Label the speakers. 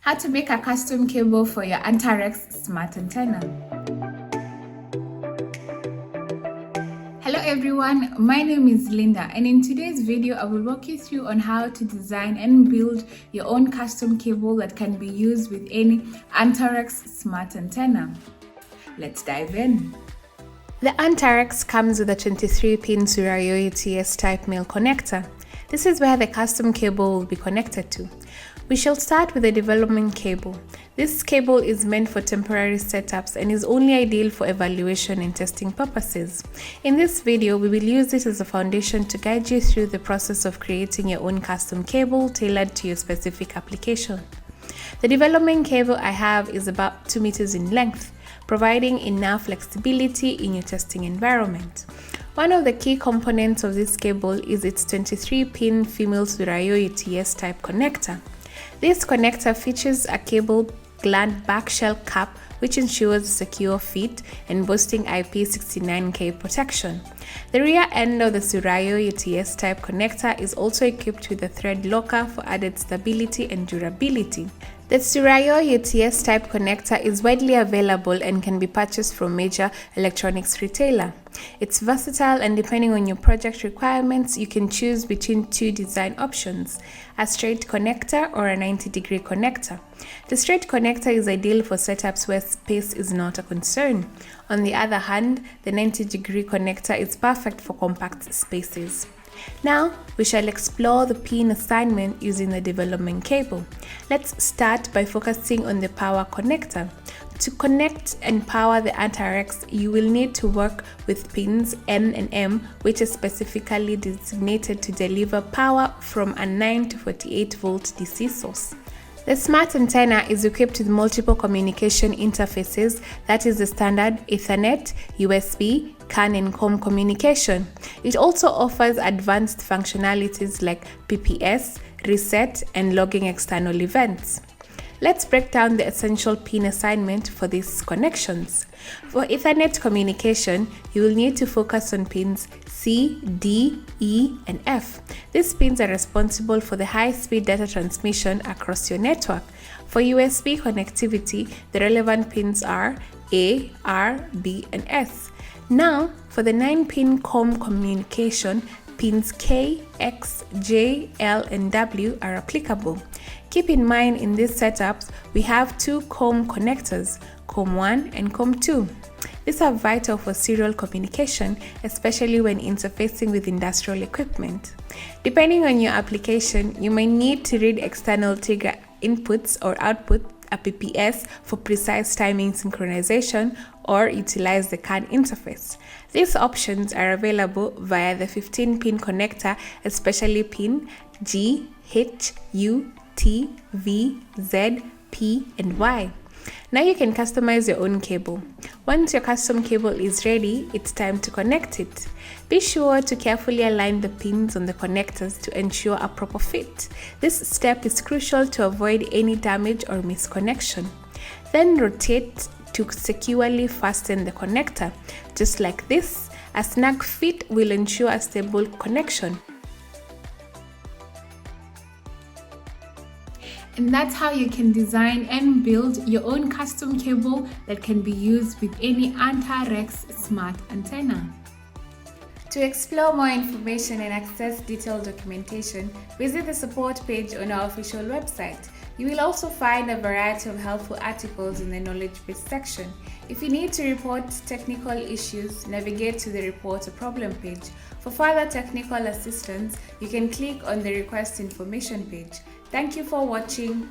Speaker 1: How to make a custom cable for your AntaRx Smart Antenna. Hello everyone, my name is Linda, and in today's video I will walk you through on how to design and build your own custom cable that can be used with any AntaRx Smart Antenna. Let's dive in. The AntaRx comes with a 23-pin Souriau UTS-type male connector. This is where the custom cable will be connected to. We shall start with the development cable. This cable is meant for temporary setups and is only ideal for evaluation and testing purposes. In this video, we will use it as a foundation to guide you through the process of creating your own custom cable tailored to your specific application. The development cable I have is about 2 meters in length, providing enough flexibility in your testing environment. One of the key components of this cable is its 23-pin female Souriau UTS-type connector. This connector features a cable gland back shell cap which ensures a secure fit and boasting IP69K protection. The rear end of the Souriau UTS-type connector is also equipped with a thread locker for added stability and durability. The Souriau UTS-type connector is widely available and can be purchased from major electronics retailer. It's versatile, and depending on your project requirements, you can choose between 2 design options, a straight connector or a 90-degree connector. The straight connector is ideal for setups where space is not a concern. On the other hand, the 90-degree connector is perfect for compact spaces. Now, we shall explore the pin assignment using the development cable. Let's start by focusing on the power connector. To connect and power the AntaRx, you will need to work with pins N and M, which are specifically designated to deliver power from a 9 to 48 volt DC source. The smart antenna is equipped with multiple communication interfaces, that is the standard Ethernet, USB, CAN and COM communication. It also offers advanced functionalities like PPS, reset, and logging external events. Let's break down the essential pin assignment for these connections. For Ethernet communication, you will need to focus on pins C, D, E, and F. These pins are responsible for the high-speed data transmission across your network. For USB connectivity, the relevant pins are A, R, B, and S. Now, for the 9-pin COM communication, pins K, X, J, L, and W are applicable. Keep in mind, in these setups, we have 2 COM connectors, COM1 and COM2. These are vital for serial communication, especially when interfacing with industrial equipment. Depending on your application, you may need to read external trigger inputs or output, a PPS, for precise timing synchronization, or utilize the CAN interface. These options are available via the 15-pin connector, especially pin G, H, U, T, V, Z, P, and Y. Now you can customize your own cable. Once your custom cable is ready, it's time to connect it. Be sure to carefully align the pins on the connectors to ensure a proper fit. This step is crucial to avoid any damage or misconnection. Then rotate to securely fasten the connector. Just like this, a snug fit will ensure a stable connection. And that's how you can design and build your own custom cable that can be used with any AntaRx Smart Antenna. To explore more information and access detailed documentation, visit the support page on our official website. You will also find a variety of helpful articles in the knowledge base section. If you need to report technical issues, navigate to the report a problem page. For further technical assistance, you can click on the request information page. Thank you for watching.